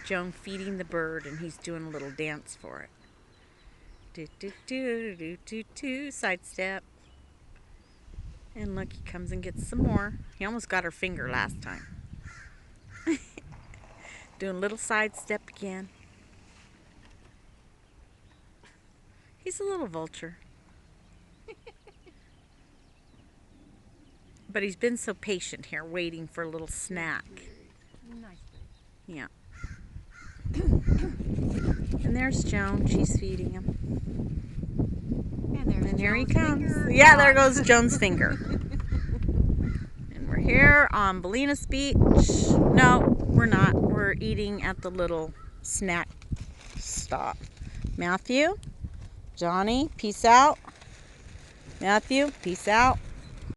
Joan feeding the bird, and he's doing a little dance for it. Do do do do do do. Sidestep. And look, he comes and gets some more. He almost got her finger last time. Doing a little sidestep again. He's a little vulture. But he's been so patient here, waiting for a little snack. Nice. Yeah. And there's Joan. She's feeding him. And here he Joan's comes. finger. Yeah, there goes Joan's finger. And we're here on Bolinas Beach. No, we're not. We're eating at the little snack stop. Matthew, Johnny, peace out. Matthew, peace out.